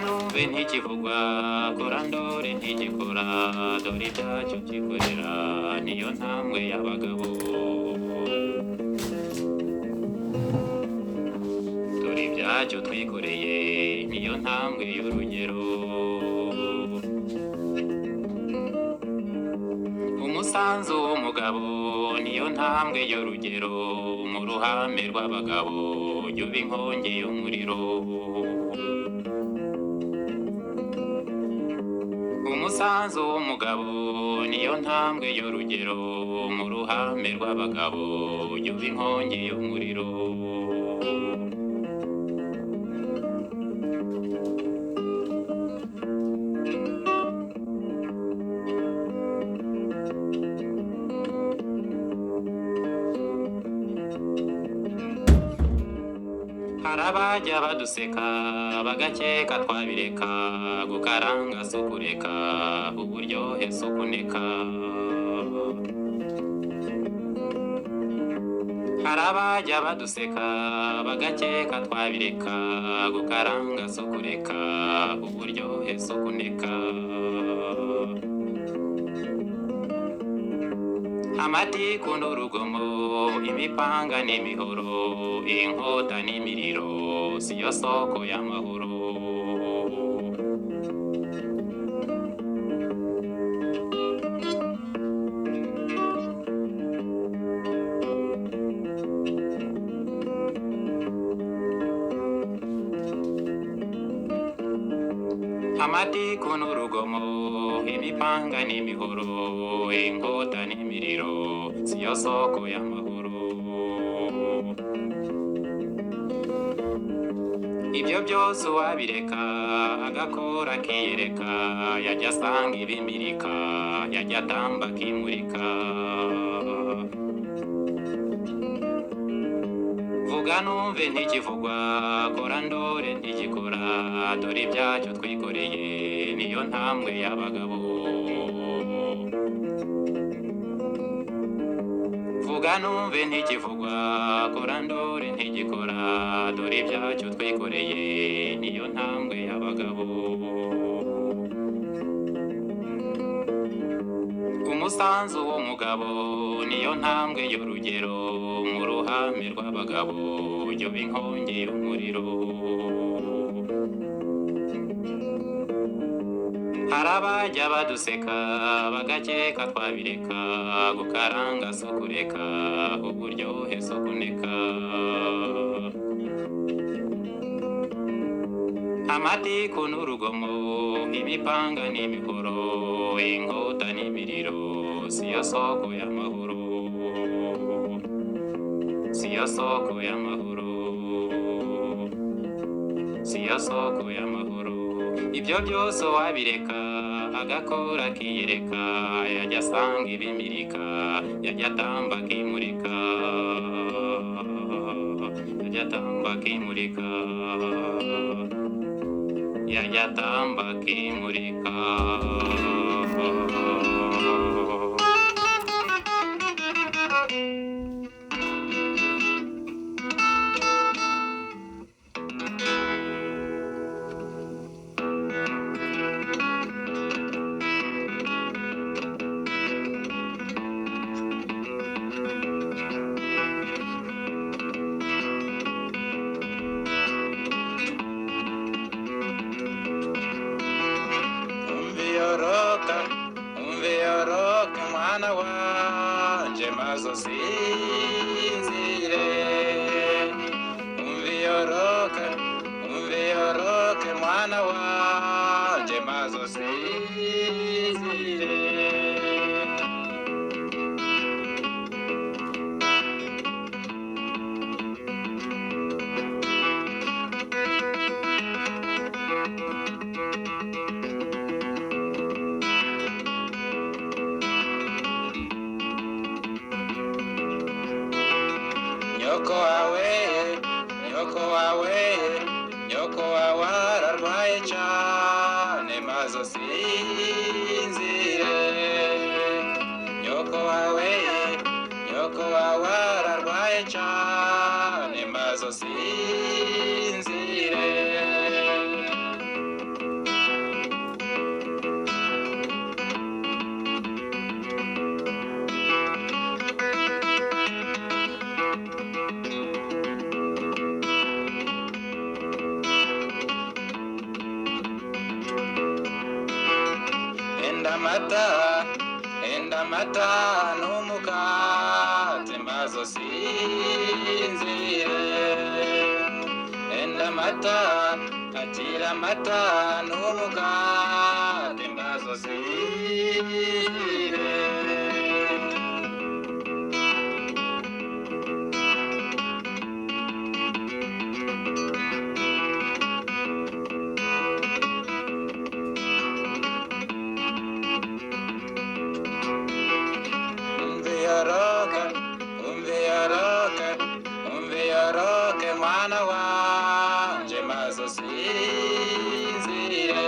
numve ntikivugwa kora ndore ntigikora dore ibyacyo kikorera niyo ntambwe y'abagabo dore ibyacyo twikoreye niyo ntambwe y'urugero umusanzu w'umugabo niyo ntambwe y'urugero mu ruhame rw'abagabo yuba inkongi y'umuriro umusanzu w'umugabo niyo ntambwe y'urugero mu ruhame rw'abagabo yuba inkongi y'umuriro harabajya baduseka bagakeka twabireka gukaranga sukureka uburyohe sukuneka harabajya baduseka bagakeka twabireka gukaranga sukureka uburyohe sukuneka amatiku n'urugomo imipanga n'imihoro inkota n'imiriro siyo soko y'amahoro amatiku n'urugomo imipanga n'imihoro inkota n'imiriro siyo soko y'amahoro ibyo byose uwabireka agakora akiyereka yajya asanga ibimirika yajya atamba akimurika vuga numve ntikivugwa kora ndore ntigikora dore ibyacyo twikoreye niyo ntambwe y'abagabo vuga numve ntikivugwa kora ndore ntigikora dore ibyacyo twikoreye niyo ntambwe y'abagabo umusanzu w'umugabo niyo ntambwe y'urugero mu ruhame rw'abagabo yuba inkongi y'umuriro harabajya baduseka bagakeka twabireka gukaranga sukureka uburyohe sukuneka amatiku n'urugomo imipanga n'imihoro inkota n'imiriro siyo soko y'amahoro siyo soko y'amahoro siyo soko y'amahoro ibyo byose wabireka agakora akiyereka yajya asanga ibimirika yajya atamba akimurika yajya atamba akimurika yajya atamba akimurika umviyoroka mwana wanje mazo sinzire umviyoroka mwana wanje mazo sinzire nyoko wawe ararwaye cyane mazo sinzire nyoko wawe ararwaye cyane mazo sinzire enda mata n'umukate mazo sinzire enda mata akira mata n'umukate mazo sinzire umve yoroke mwana wanje mazo sinzire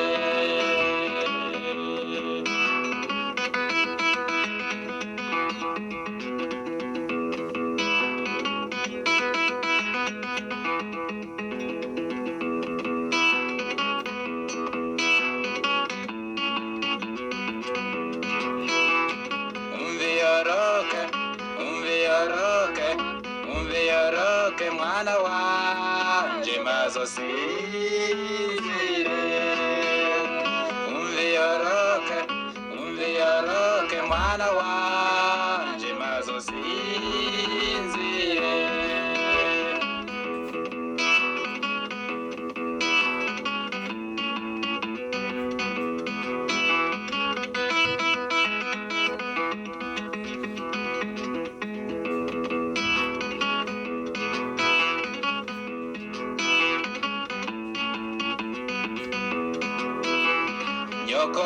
umve yoroke mwana wanje mazo sinzire umve yoroke mwana wanje mazo sinzire nyoko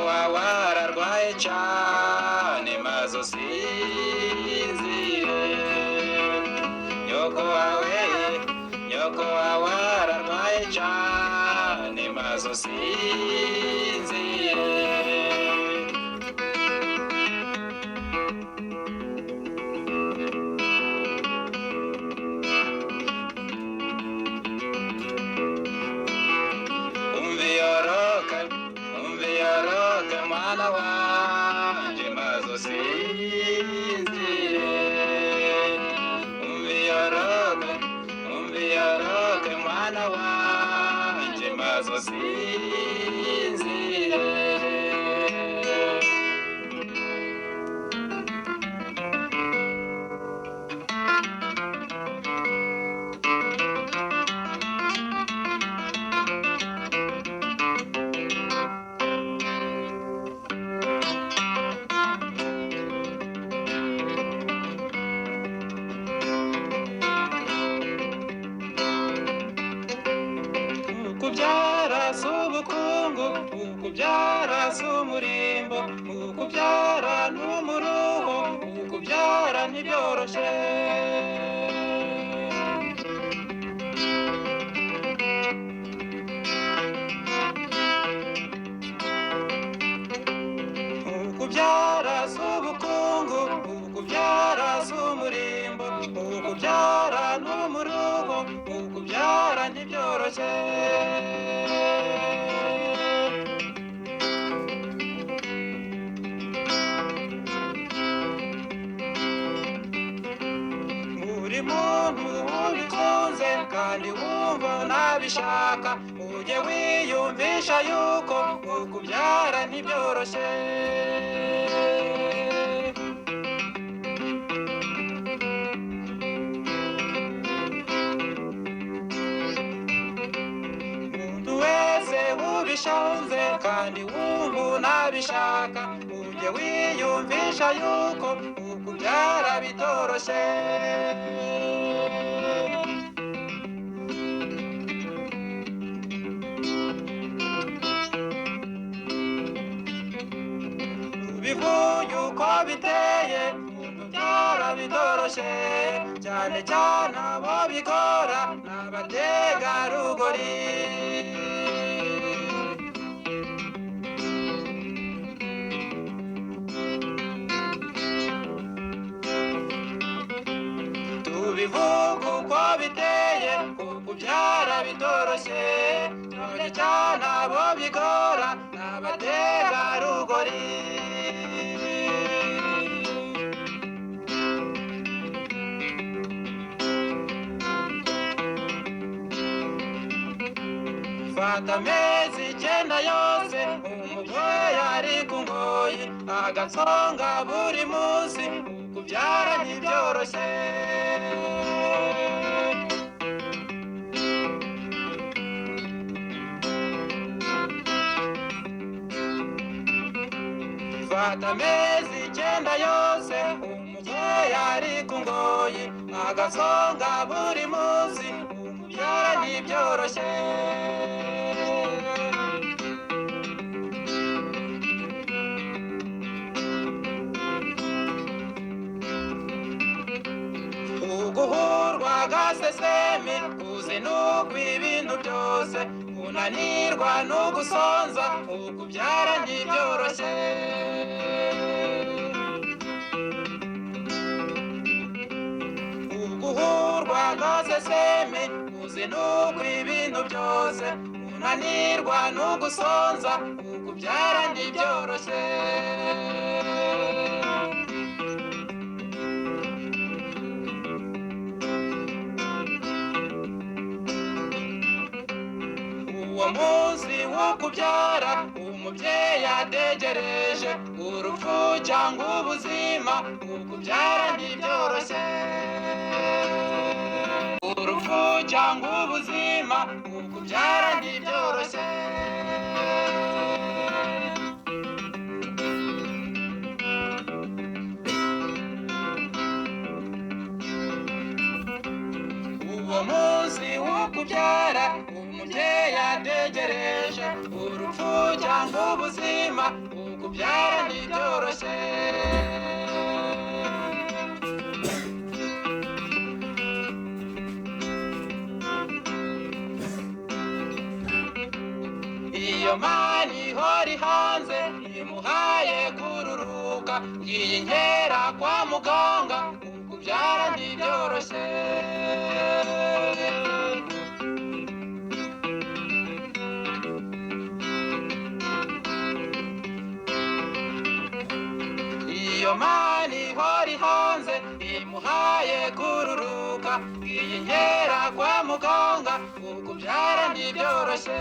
wawe ararwaye cane mazo sinzire nyoko wawe ararwaye cane mazo sinzire mwana wanje mazo sinzire umve yoroke mwana wanje mazo sinzire ukubyara s'ubukungu ukubyara s'umurimbo ukubyara n'umuruho ukubyara ntibyoroshe ukubyara s'ubukungu ukubyara s'umurimbo ukubyara n'umuruho ukubyara ntibyoroshe buri muntu ubikunze kandi wumva nabishaka ujye wiyumvisha yuko ukubyara ntibyoroshe ubishanze kandi wumva unabishaka ujye wiyumvisha yuko ukubyara bitoroshe ubivuye uko biteye ukubyara bitoroshe cyane cyane abo bikora n'abategarugori bivuga uko biteye ukubyara bitoroshe cyane cyane abo bikora n'abategarugori fata amezi 9 yose umubyeyi ari ku ngoyi agasonga buri munsi kubyara ntibyoroshye. Fata amezi 9 yose umubyeyi ari ku ngoyi agasonga buri munsi kubyara ntibyoroshye. Uguhurwa agasesemi kuzinukwa ibintu byose kunanirwa no gusonza ukubyara ntibyoroshye. Uguhurwa agasesemi kuzinukwa ibintu byose kunanirwa no gusonza ukubyara ntibyoroshye. Uwo munsi wo kubyara umubyeyi ategereje urupfu cyangwa ubuzima ukubyara ntibyoroshye. Urupfu cyangwa ubuzima ukubyara ntibyoroshye. Uwo munsi wo kubyara umubyeyi ategereje urupfu cyangwa ubuzima ukubyara ntibyoroshye. Iyo Mana ihora hanze imuhaye kururuka iyi nkera kwa muganga ukubyara ntibyoroshye. Iyo Mana ihora hanze imuhaye kururuka iyi nkera kwa muganga ukubyara ntibyoroshye.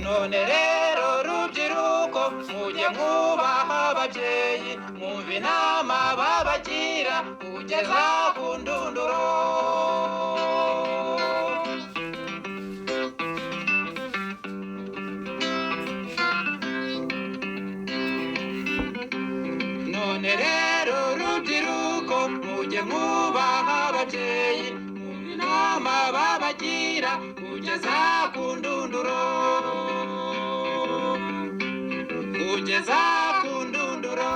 None rero rubyiruko mujye mwubaha ababyeyi mwumva inama babagira kugeza ku ndunduro. None rero rubyiruko mujye mwubaha ababyeyi mwumva inama babagira kugeza ku ndunduro. Kugeza ku ndunduro.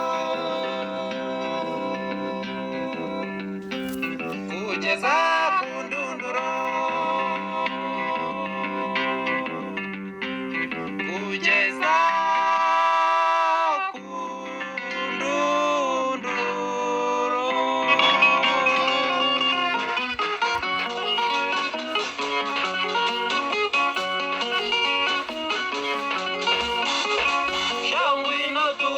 Kugeza ku ndunduro. Kugeza ku ndunduro. Shall we not do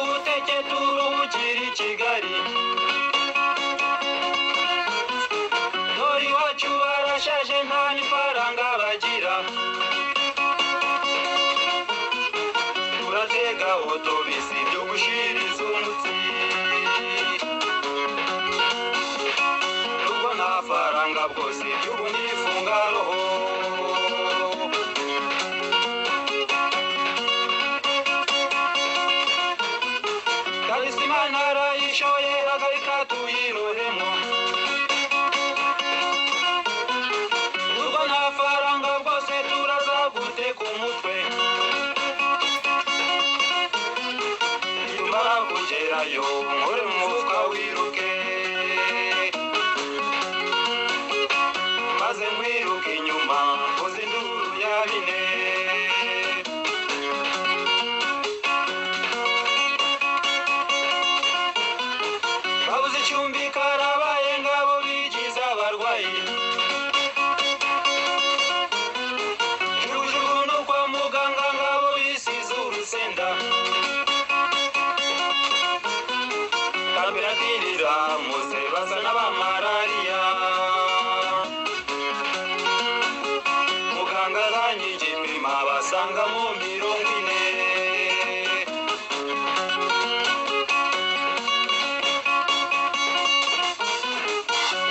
basangamo 40.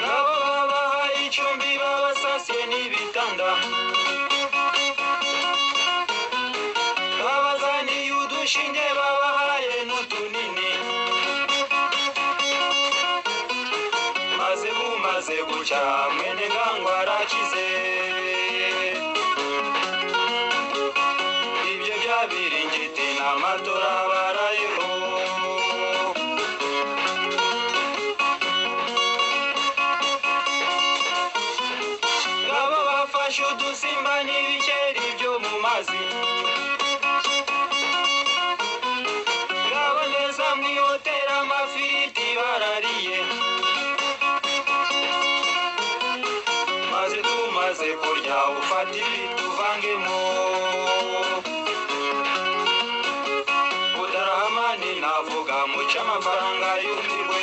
Nabo babahaye icumbi babasasiye n'ibitanda, babazaniye udushinge babahaye n'utunini, maze bumaze gucya mwene Ngangwa arakize. Ibyo byabiringiti n'amatora barayeho, ngabo bafashe udusimba n'ibikeri byo mu mazi, ngabo neza mwihotera amafiriti barariye, maze tumaze kurya ufata ibi tuvangemo. Budarahamani navuga muca amafaranga yumirwe,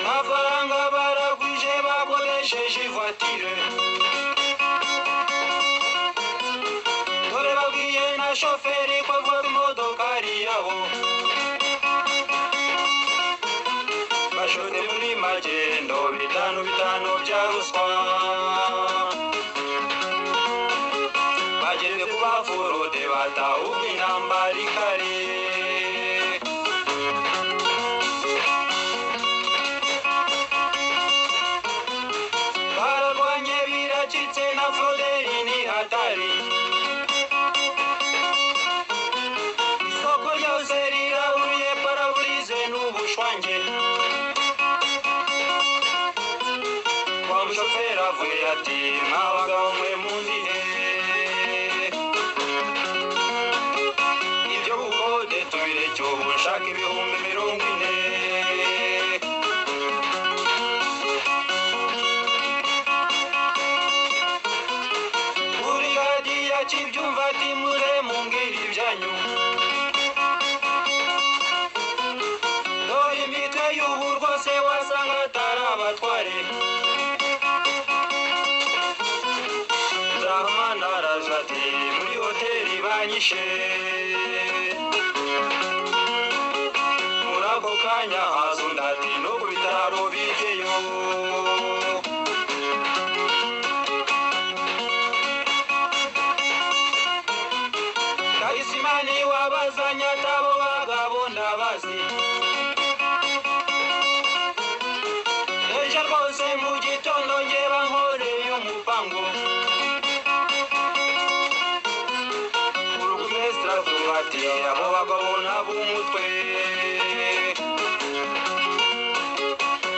amafaranga baragwije bakoresheje ivatire, dore babwiye na shoferi ko avuga imodoka ari yabo, bashote muri magendo bitanu bya ruswa, bageze ku bafurode batahubwa intambara ikari, bararwanye biracitse na Froderi ni hatari, isoko ryose rirahuye paraburize n'ubushwange, wa mushoferi avuye ati mwabagabo mwe mundihe, ibyo bukode tubireke ubu nshaka ibihumbi 40. Burigadi yakibyumva ati muze mumbwire ibyanyu, dore imitwe y'ubu rwose wasanga atari abatware. Nzahumana araje ati muri hoteli banyishe, muri ako kanya haza undi ati no ku bitaro bigeyo, Kayisimani wabazanye atabo bagabo ndabazi, ejo rwose mu gitondo nge bankoreye umupango, urugumesitiri avuga ati abo bagabo nab'umutwe,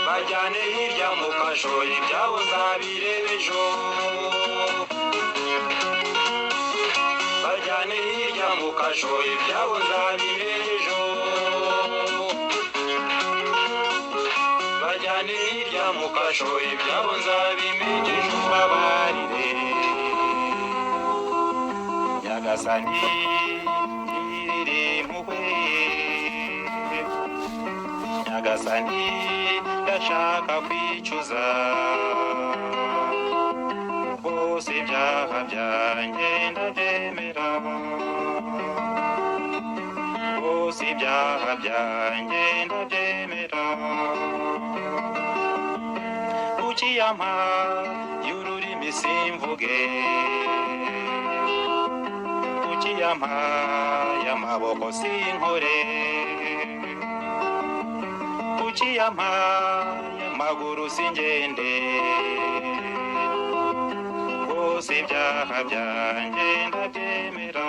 bajyane hirya mu kasho ibyabo nzabireba ejo, bajyane hirya mu kasho ibyabo nzabireba ejo, bajyane hirya mu kasho ibyabo nzabimenya ejo. Mbabarire Nyagasani ngirire impuhwe, Nyagasani ndashaka kwicuza rwose ibyaha byanjye ndabyemera, rwose ibyaha byanjye ndabyemera, ukiyampa y'ururimi simvuge, ukiyampa y'amaboko sinkore, ukiyampa y'amaguru singende, rwose ibyaha byanjye ndabyemera,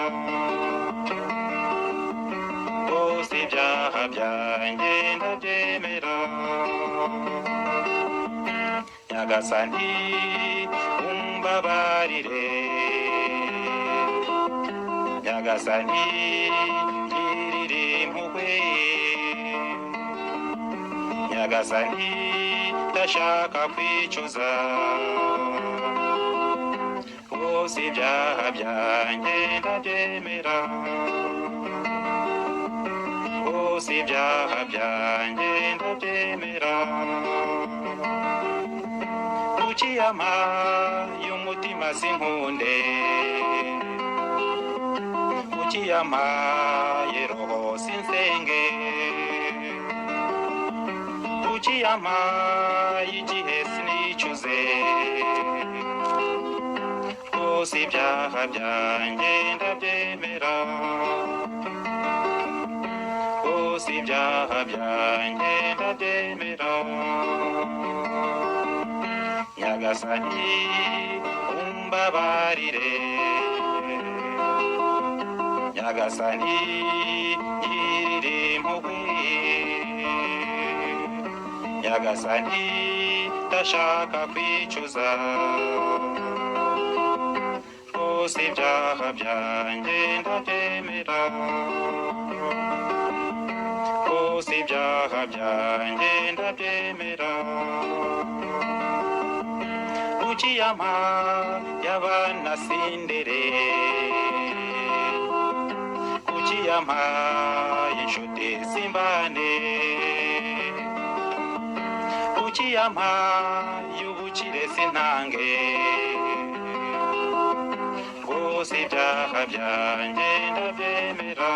rwose ibyaha byanjye ndabyemera. Nyagasani umbabarire, Nyagasani ngirire impuhwe, Nyagasani ndashaka kwicuza rwose ibyaha byanjye ndabyemera, rwose ibyaha byanjye ndabyemera. ukiyama y'umutima sinkunde ukiyama yeroho sinsenge ukiyama y'igihe sinicuze rwose ibyaha byanjye ndabyemera rwose ibyaha byanjye ndabyemera nyagasani umbabarire nyagasani ngirira impuhwe nyagasani ndashaka kwicuza rwose ibyaha byanjye ndabyemera rwose ibyaha byanjye ndabyemera ukiyama y'abana sindere ukiyama y'inshuti simbane ukiyama y'ubukire sintange rwose ibyaha byanjye ndabyemera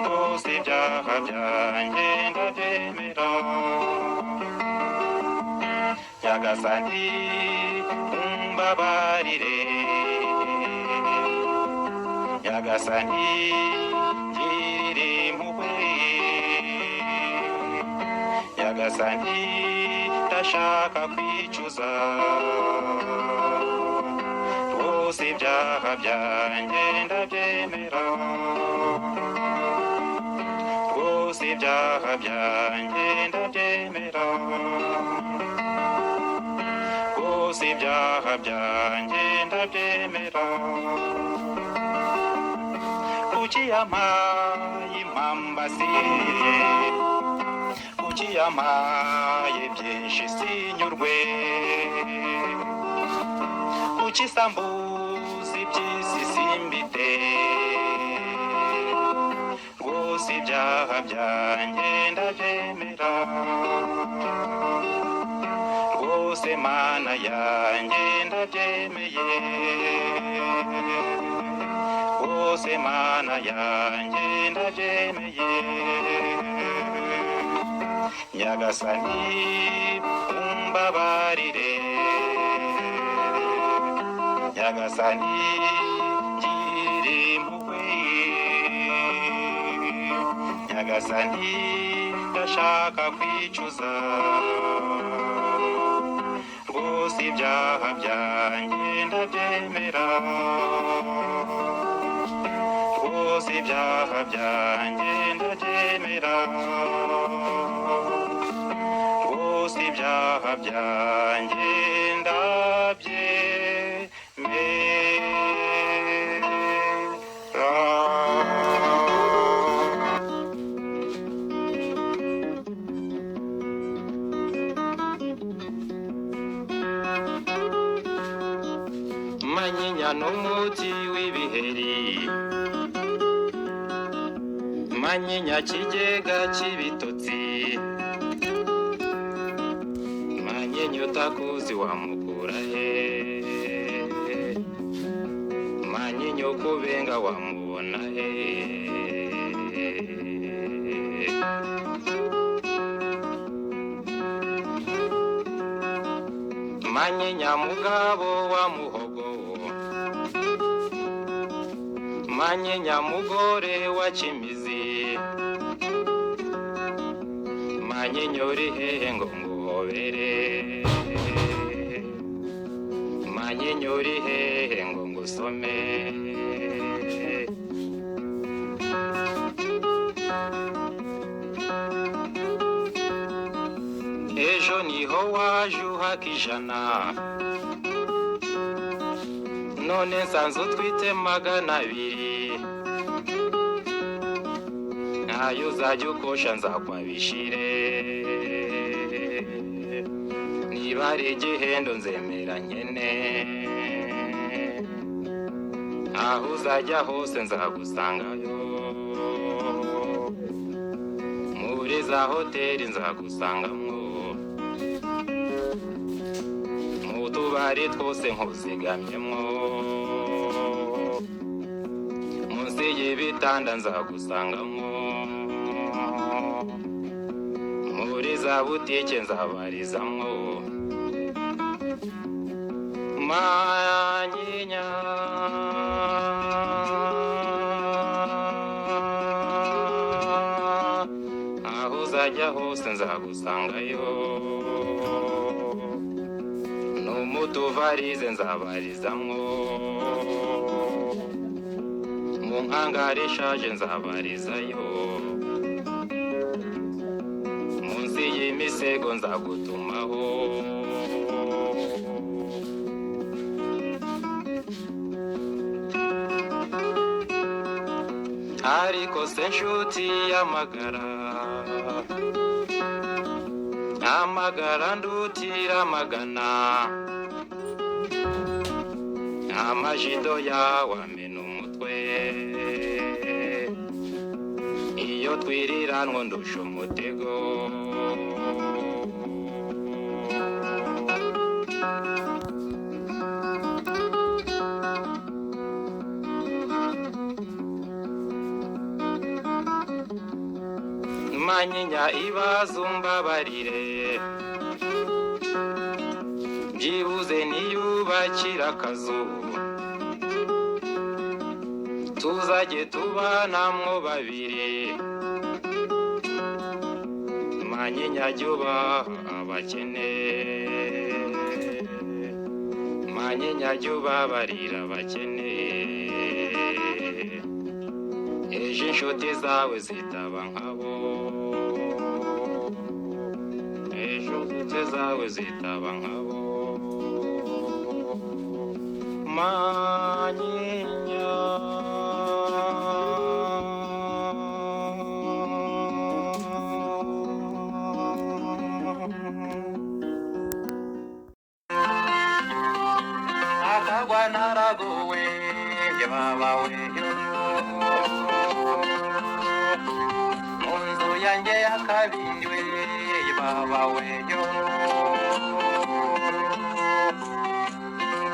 rwose ibyaha byanjye ndabyemera nyagasani umbabarire nyagasani ngirira impuhwe nyagasani ndashaka kwicuza rwose ibyaha byanjye ndabyemera rwose ibyaha byanjye ndabyemera rwose ibyaha byanjye ndabyemera ukiyama y'impamba siriye ukiyama y'ibyinshi sinyurwe ukisambuza iby'isi simbite rwose ibyaha byanjye ndabyemera rwose mana yanjye ndabyemeye rwose mana yanjye ndabyemeye nyagasani umbabarire nyagasani ngirira impuhwe nyagasani ndashaka kwicuza rwose ibyaha byanjye ndabyemera rwose ibyaha byanjye ndabyemera rwose ibyaha byanjye manyinya n'umuti w'ibiheri manyinya kigega cy'ibitotsi manyinya utakuzi wamukura he manyinya ukubenga wamubona he manyinya mugabo wa muhogo manyinya mugore wa Kimizi manyinya uri hehe ngo nguhobere manyinya uri hehe ngo ngusome ejo niho waje uhaka ijana none nsanze utwite 200 ntayo uzajya ukosha nzakwabishire niba ari igihendo nzemera nkene aho uzajya hose nzagusangayo muri za hoteli nzagusangamwo utubari twose nkuzigamyemwo munsi y'ibitanda nzagusangamwo muri za butike nzabarizamwo manyinya aho uzajya hose nzagusangayo no mu tuvarize nzabarizamwo mu nkangara ishaje nzabarizayo munsi y'imisego nzagutumaho ariko se nshuti y'amagara amagara ndutira amagana amajido yawe amena umutwe iyo twiriranwa ndusha umutego manyinya ibazumbabarire byibuze niyubakira akazu tuzajye tubanamwo babiri manyinya jyubaha abakene manyinya jyubabarira abakene ejo inshuti zawe zitaba nkabo ejo inshuti zawe zitaba nkabo manyinya akagwa naragowe babawe munzu yanjye yakabindwe babawe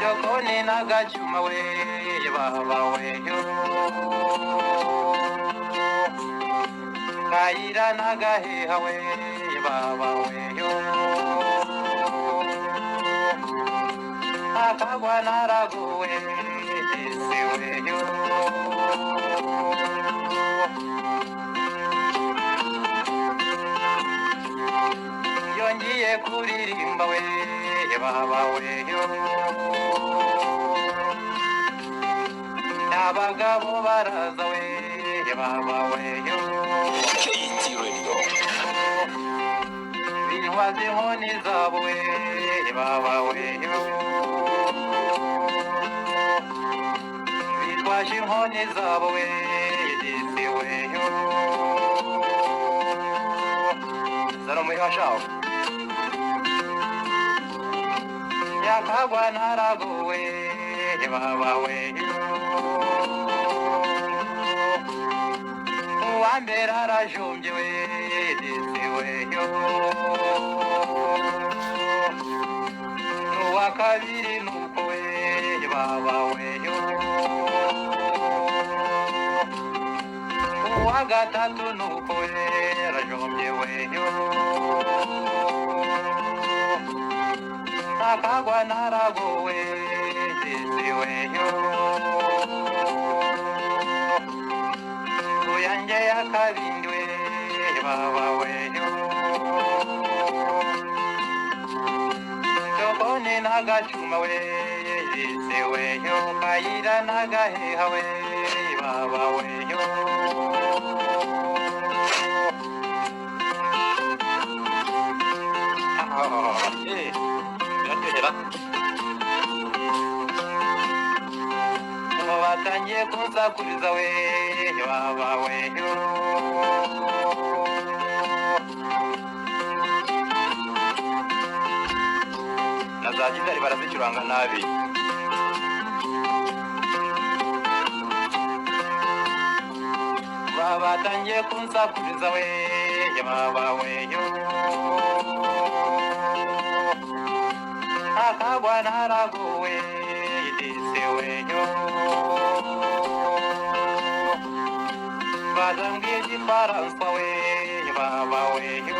jokoni nagachuma we babawe kayira nagaheha we babawe akagwa naragowe siweyo yongiye kuririmba we babawe abagabo baraza we babawe bintwaza inkoni zabo we babawe bitwaje inkoni zabo we disiweyo Salomo yashaho yakagwa naragowe babawe uwambere arajombye we disiweyo uwa kabiri nuko we babawe uwa gatatu nuko we arajombye we akagwa naragowe disiweyo uyanjye yakabindwe babawe jokoni nagachuma we disiweyo kayira nagaheha we babawe batangiye kunsakuriza we babawe na za gitari barazicuranga nabi batangiye kunsakuriza we babawe akagwa naraguwe idisiweyo bazambwira igifaransa we baba weyo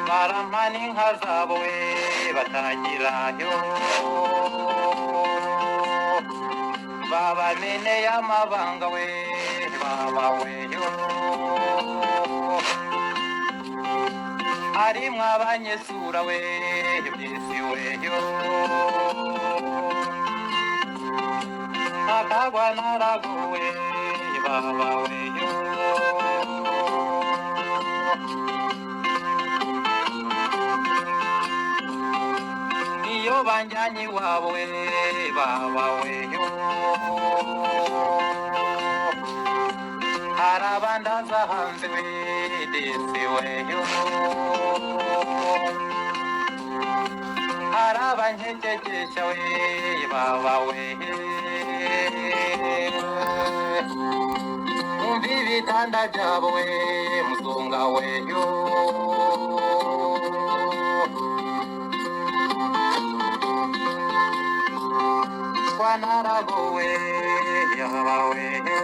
barampana inka zabo we batagirayo babameneye amabanga we baba weyo harimwo abanyesura we ibyisi weyo akagwa naraguwe baba weyo iyo banjyanye iwabo we baba weyo harabandaza hanze we disi weyo harabanketekesha we baba we umva ibitanda byabo we muzunga weyo naragowe yaba weyo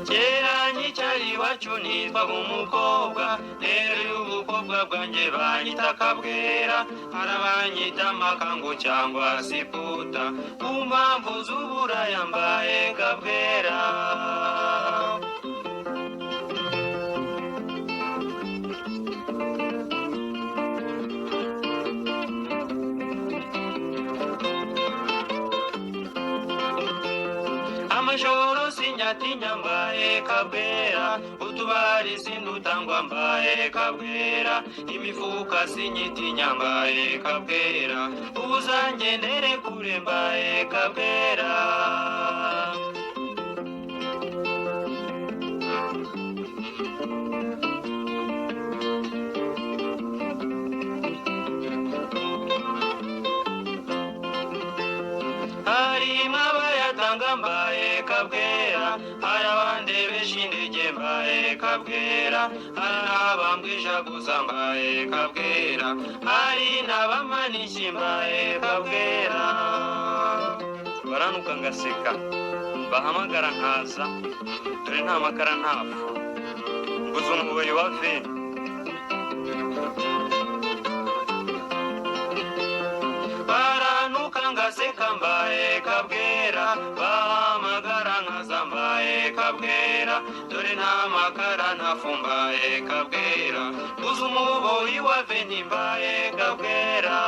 kera nyicyari iwacu nitwaga umukobwa rero y'ubukobwa bwanjye banyita Kabwera harabanyita Makangu cyangwa Siputa ku mpamvu z'uburaya mbaye Kabwera amajoro sinyatinya mbaye Kabwera utubari sindutangwa mbaye Kabwera imifuka sinyitinya mbaye Kabwera uzangendere kure mbaye Kabwera mbaye Kabwera harabandebesha indege mbaye Kabwera harabambwisha gusa mbaye Kabwera hari n'abamanishi mbaye Kabwera baranuka ngaseka bahamagara nkaza dore nta makara ntafu nguze umuboyi wa veni baranuka ngaseka mbaye Kabwera bahamagara nkaza mbaye Kabwera dore nta makara ntafu mbaye Kabwera nguze umuboyi wa veni mbaye Kabwera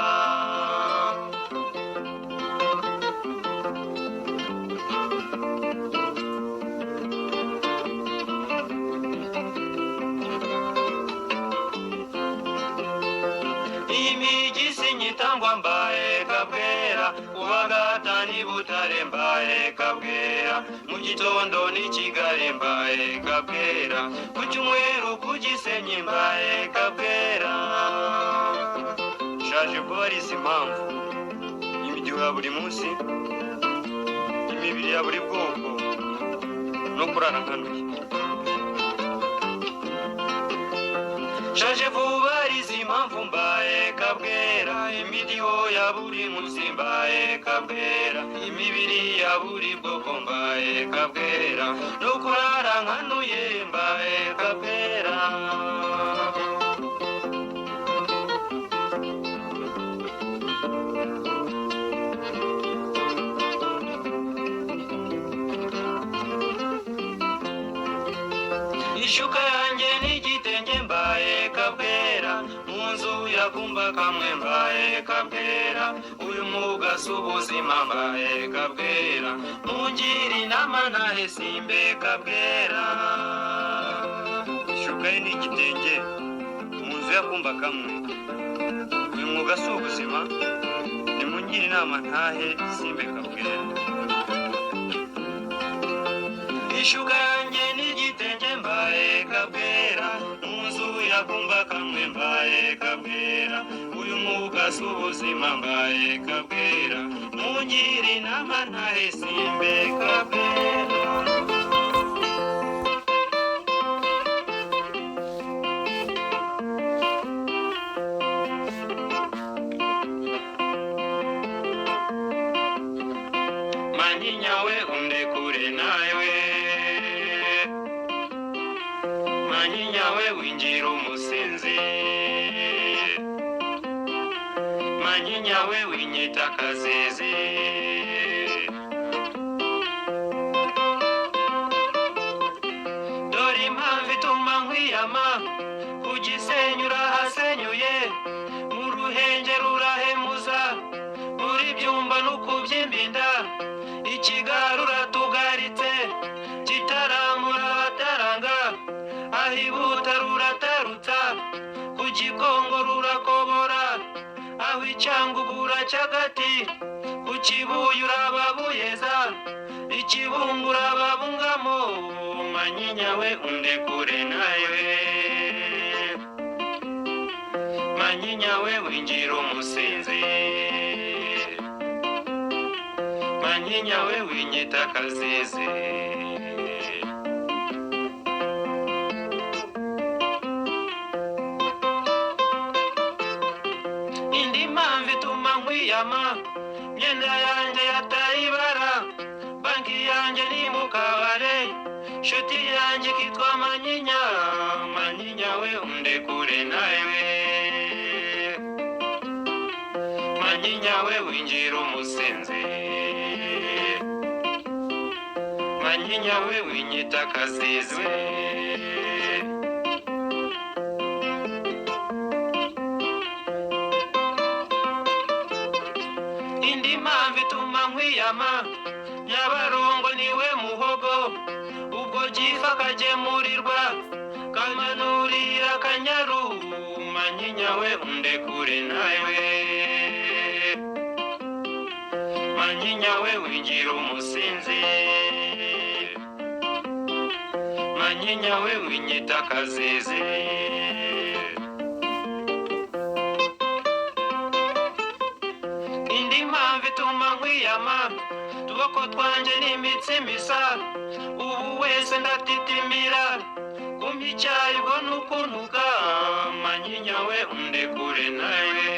nyitangwa mbaye Kabwera uwagatani Butare mbaye Kabwera mu gitondo ni Kigali mbaye Kabwera ku Cyumweru ku Gisenyi mbaye Kabwera shaje kubariza impamvu imijyo ya buri munsi imibiri ya buri bwoko no kurara nkanuye shaje kubariza impamvu mbaye Kabwera imidiho ya buri munsi mbaye Kabwera imibiri ya buri bwoko mbaye Kabwera no kurara nkanuye mbaye Kabwera ishuka yanjye n'igitenge mbaye Kabwera mu nzu yakumba kamwe mbaye Kabwera uyu mwuga si ubuzima mbaye Kabwera mungire inama nahe simbe Kabwera ishuka ye n'igitenge mu nzu yakumba kamwe uyu mwuga si ubuzima nimungire inama ntahe simbe Kabwera ishuka yanjye n'igitenge mbaye Kabwera mu nzu yakumba kamwe mbaye Kabwera uyu mwuga si ubuzima mbaye kabwera mungire inama ntahesimbe kabwera. Manyinya we undekure nawe, Manyinya we winjira umusinzi, Manyinya we winyita akazizi. Dore impamvu ituma nkwiyama, ku Gisenyi urahasenyuye, mu Ruhenge rurahemuza, muri Byumba n'ukubyimba inda, Ikigara uratugaritse, Gitaramura abataranga, aho ibuta ruratarutsa, ku Gikongo rurakobora, aho Icyangugu uracyagati, ku Kibuye urababuyeza, Ikibungo urababungamo. Manyinya we undekure nawe, Manyinya we winjira umusinzi, Manyinya we winyita akazizi. Indi mpamvu ituma nkwiyama, myenda yanjye yataye ibara, banki yanjye ni mu kabare, nshuti yanjye kitwa Manyinya. Manyinya we undekure nawe, Manyinya we winjira umusinzi, Manyinya we winyita akazizi. Indi mpamvu ituma nkwiyama, Nyabarongo niwe muhogo, ubwo Gifa kagemurirwa, kamanurira Akanyaru. Manyinya we undekure nawe, Manyinya we winjira umusinzi, Manyinya we winyita akazizi. Indi mpamvu ituma nkwiyama, tuboko twanjye n'imitsi misa, ubu wese ndatitimira, kumpa icyayi ubwo nukuntuka. Manyinya we undekure nawe,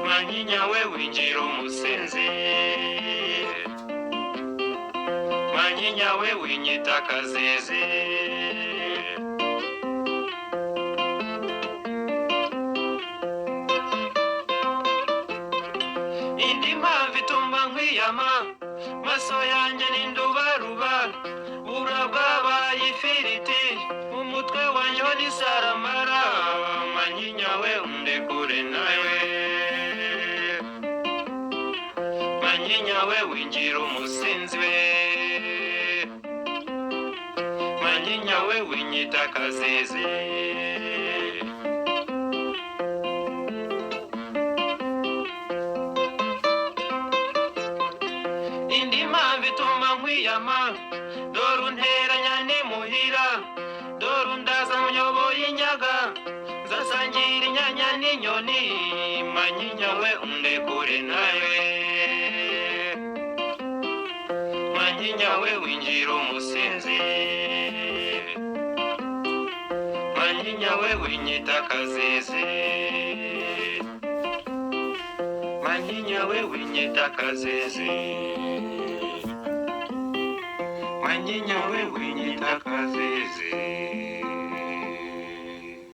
Manyinya we winjira umusinzi, Manyinya we winyita akazizi. Indi mpamvu ituma nkwiyama, maso yanjye ni ndubaruba, bura bwabaye ifiriti, umutwe wanjye wo ni saramara. Manyinya we undekure nawe, Manyinya we winjira umusinzi we, Manyinya we winyita akazizi. Indi mpamvu ituma nkwiyama, dore unteranya n'imuhira, dore undaza nyoboye inyaga, zasangira inyanya n'inyoni. Manyinya we undekure nawe, Manyinya we winjira umusinzi, Manyinya we winyita akazizi. Manyinya we winyita akazizi, Manyinya we winyita akazizi.